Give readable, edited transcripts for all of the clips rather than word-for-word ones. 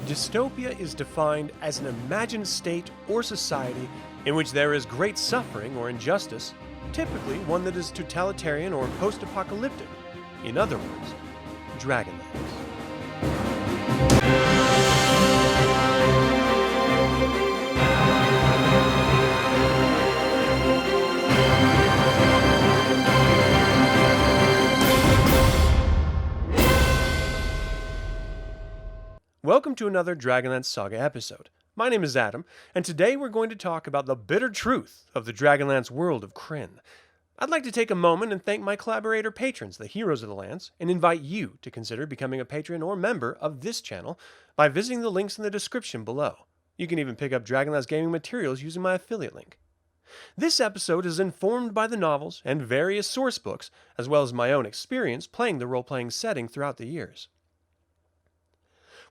Dystopia is defined as an imagined state or society in which there is great suffering or injustice, typically one that is totalitarian or post-apocalyptic. In other words, DragonLance. Welcome to another DragonLance Saga episode. My name is Adam, and today we're going to talk about the bitter truth of the DragonLance world of Krynn. I'd like to take a moment and thank my collaborator patrons, the heroes of the Lance, and invite you to consider becoming a patron or member of this channel by visiting the links in the description below. You can even pick up DragonLance gaming materials using my affiliate link. This episode is informed by the novels and various source books, as well as my own experience playing the role-playing setting throughout the years.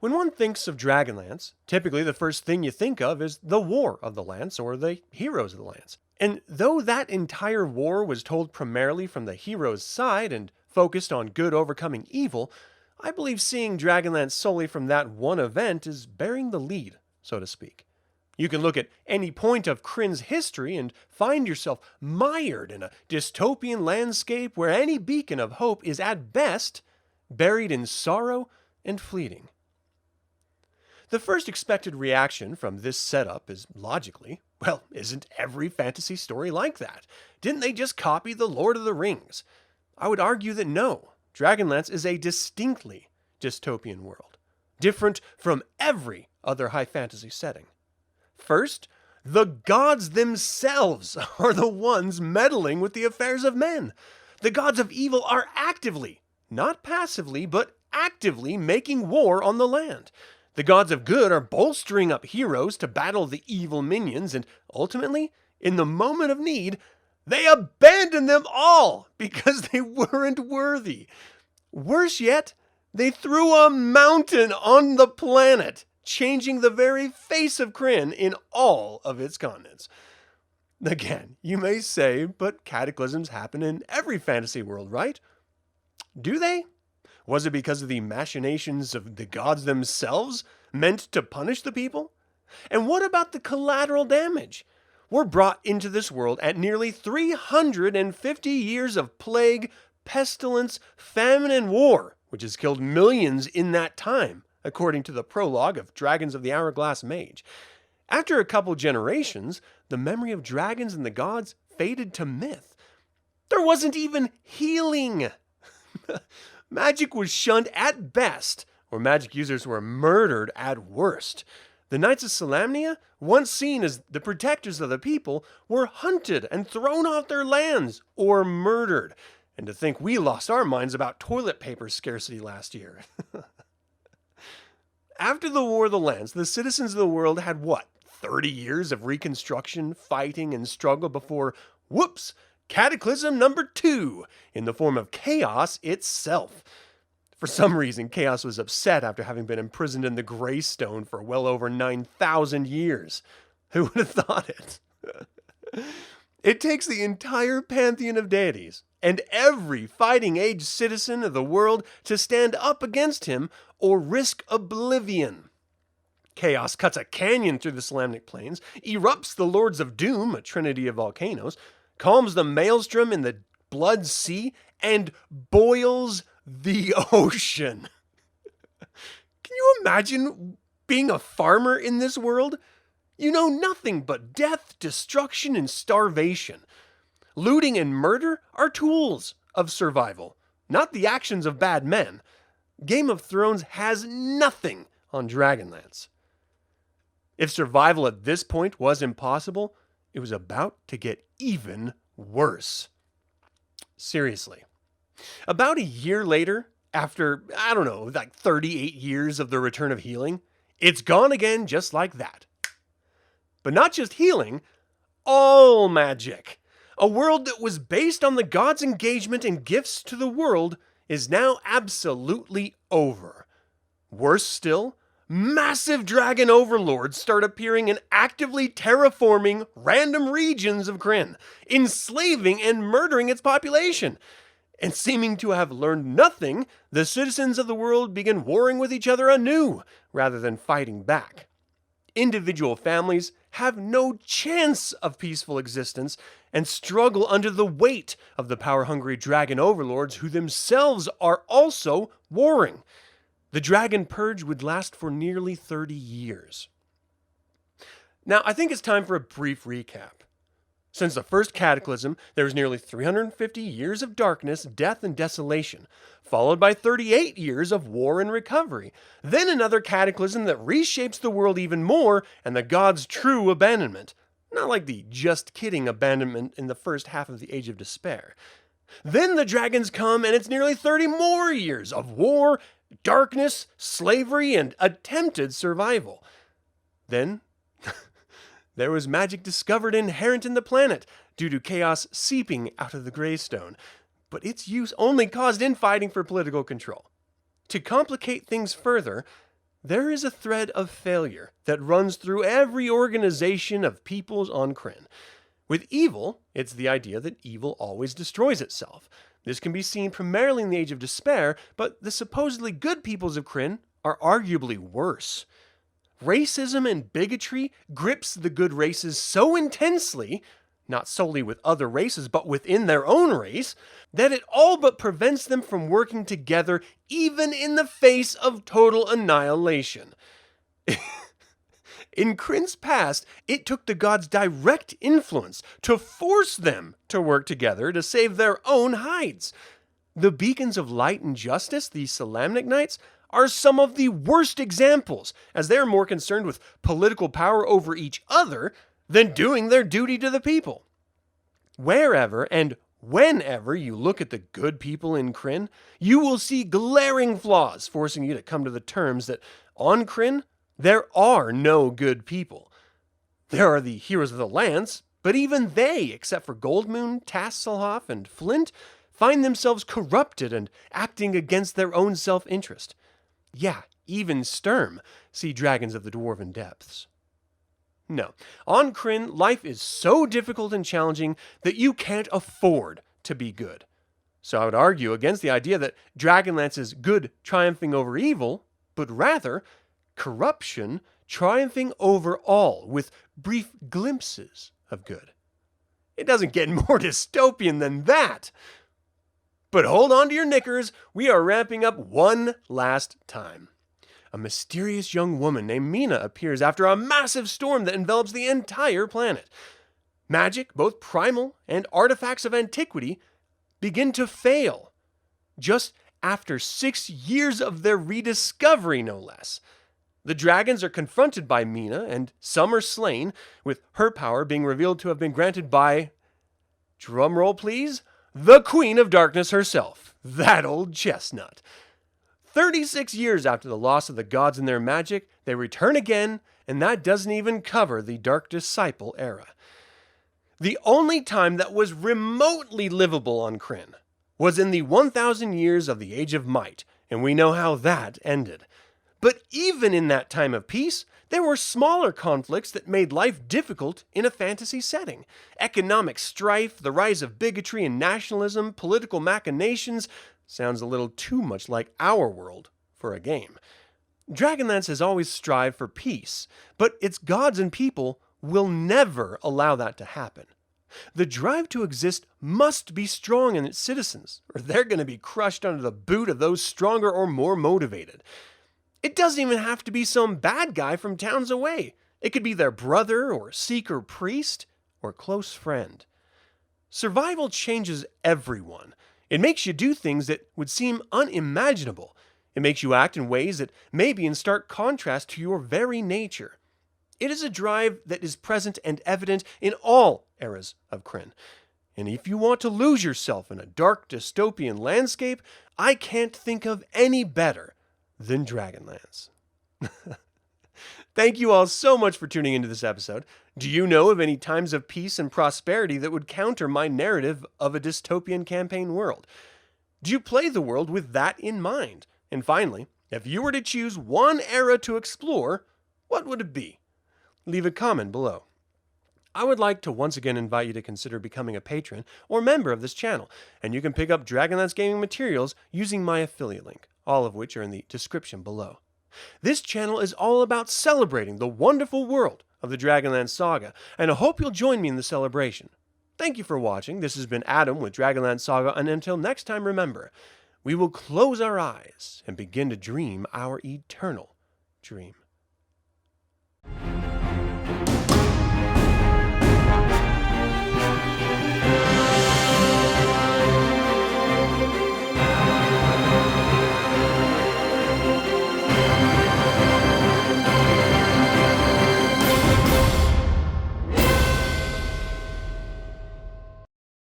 When one thinks of DragonLance, typically the first thing you think of is the War of the Lance or the Heroes of the Lance. And though that entire war was told primarily from the heroes' side and focused on good overcoming evil, I believe seeing DragonLance solely from that one event is bearing the lead, so to speak. You can look at any point of Krynn's history and find yourself mired in a dystopian landscape where any beacon of hope is at best buried in sorrow and fleeting. The first expected reaction from this setup is logically, well, isn't every fantasy story like that? Didn't they just copy The Lord of the Rings? I would argue that no, DragonLance is a distinctly dystopian world, different from every other high fantasy setting. First, the gods themselves are the ones meddling with the affairs of men. The gods of evil are actively, not passively, but actively making war on the land. The gods of good are bolstering up heroes to battle the evil minions, and ultimately, in the moment of need, they abandon them all because they weren't worthy. Worse yet, they threw a mountain on the planet, changing the very face of Krynn in all of its continents. Again, you may say, but cataclysms happen in every fantasy world, right? Do they? Was it because of the machinations of the gods themselves meant to punish the people? And what about the collateral damage? We're brought into this world at nearly 350 years of plague, pestilence, famine, and war, which has killed millions in that time, according to the prologue of Dragons of the Hourglass Mage. After a couple generations, the memory of dragons and the gods faded to myth. There wasn't even healing. Magic was shunned at best, or magic users were murdered at worst. The Knights of Solamnia, once seen as the protectors of the people, were hunted and thrown off their lands, or murdered. And to think we lost our minds about toilet paper scarcity last year. After the War of the Lands, the citizens of the world had what, 30 years of reconstruction, fighting, and struggle before, whoops, Cataclysm number 2, in the form of chaos itself. For some reason, chaos was upset after having been imprisoned in the Greystone for well over 9,000 years. Who would have thought it? It takes the entire pantheon of deities and every fighting age citizen of the world to stand up against him or risk oblivion. Chaos cuts a canyon through the Solamnic Plains, erupts the Lords of Doom, a trinity of volcanoes, calms the maelstrom in the blood sea, and boils the ocean. Can you imagine being a farmer in this world? You know nothing but death, destruction, and starvation. Looting and murder are tools of survival, not the actions of bad men. Game of Thrones has nothing on DragonLance. If survival at this point was impossible, it was about to get even worse. Seriously. About a year later, after, 38 years of the return of healing, it's gone again just like that. But not just healing, all magic. A world that was based on the gods' engagement and gifts to the world is now absolutely over. Worse still, massive dragon overlords start appearing and actively terraforming random regions of Krynn, enslaving and murdering its population. And seeming to have learned nothing, the citizens of the world begin warring with each other anew, rather than fighting back. Individual families have no chance of peaceful existence and struggle under the weight of the power-hungry dragon overlords who themselves are also warring. The dragon purge would last for nearly 30 years. Now, I think it's time for a brief recap. Since the first cataclysm, there was nearly 350 years of darkness, death, and desolation, followed by 38 years of war and recovery, then another cataclysm that reshapes the world even more, and the gods' true abandonment. Not like the just kidding abandonment in the first half of the Age of Despair. Then the dragons come, and it's nearly 30 more years of war, darkness, slavery, and attempted survival. Then there was magic discovered inherent in the planet due to chaos seeping out of the Greystone, but its use only caused infighting for political control. To complicate things further, there is a thread of failure that runs through every organization of peoples on Krynn. With evil, it's the idea that evil always destroys itself. This can be seen primarily in the Age of Despair, but the supposedly good peoples of Krynn are arguably worse. Racism and bigotry grips the good races so intensely, not solely with other races, but within their own race, that it all but prevents them from working together even in the face of total annihilation. In Krynn's past, it took the gods' direct influence to force them to work together to save their own hides. The beacons of light and justice, the Salamnic Knights, are some of the worst examples, as they are more concerned with political power over each other than doing their duty to the people. Wherever and whenever you look at the good people in Krynn, you will see glaring flaws forcing you to come to the terms that on Krynn, there are no good people. There are the heroes of the lance, but even they, except for Goldmoon, Tasselhoff, and Flint, find themselves corrupted and acting against their own self-interest. Yeah, even Sturm, see Dragons of the Dwarven Depths. No, on Krynn, life is so difficult and challenging that you can't afford to be good. So I would argue against the idea that Dragonlance is good triumphing over evil, but rather corruption triumphing over all with brief glimpses of good. It doesn't get more dystopian than that. But hold on to your knickers, we are ramping up one last time. A mysterious young woman named Mina appears after a massive storm that envelops the entire planet. Magic, both primal and artifacts of antiquity, begin to fail. Just after 6 years of their rediscovery, no less. The dragons are confronted by Mina, and some are slain, with her power being revealed to have been granted by, drumroll please, the Queen of Darkness herself, that old chestnut. 36 years after the loss of the gods and their magic, they return again, and that doesn't even cover the Dark Disciple era. The only time that was remotely livable on Krynn was in the 1,000 years of the Age of Might, and we know how that ended. But even in that time of peace, there were smaller conflicts that made life difficult in a fantasy setting. Economic strife, the rise of bigotry and nationalism, political machinations, sounds a little too much like our world for a game. Dragonlance has always strived for peace, but its gods and people will never allow that to happen. The drive to exist must be strong in its citizens, or they're going to be crushed under the boot of those stronger or more motivated. It doesn't even have to be some bad guy from towns away. It could be their brother or seeker priest or close friend. Survival changes everyone. It makes you do things that would seem unimaginable. It makes you act in ways that may be in stark contrast to your very nature. It is a drive that is present and evident in all eras of Krynn. And if you want to lose yourself in a dark dystopian landscape, I can't think of any better than Dragonlance. Thank you all so much for tuning into this episode. Do you know of any times of peace and prosperity that would counter my narrative of a dystopian campaign world? Do you play the world with that in mind? And finally, if you were to choose one era to explore, what would it be? Leave a comment below. I would like to once again invite you to consider becoming a patron or member of this channel, and you can pick up Dragonlance gaming materials using my affiliate link, all of which are in the description below. This channel is all about celebrating the wonderful world of the Dragonlance Saga, and I hope you'll join me in the celebration. Thank you for watching. This has been Adam with Dragonlance Saga, and until next time, remember, we will close our eyes and begin to dream our eternal dream.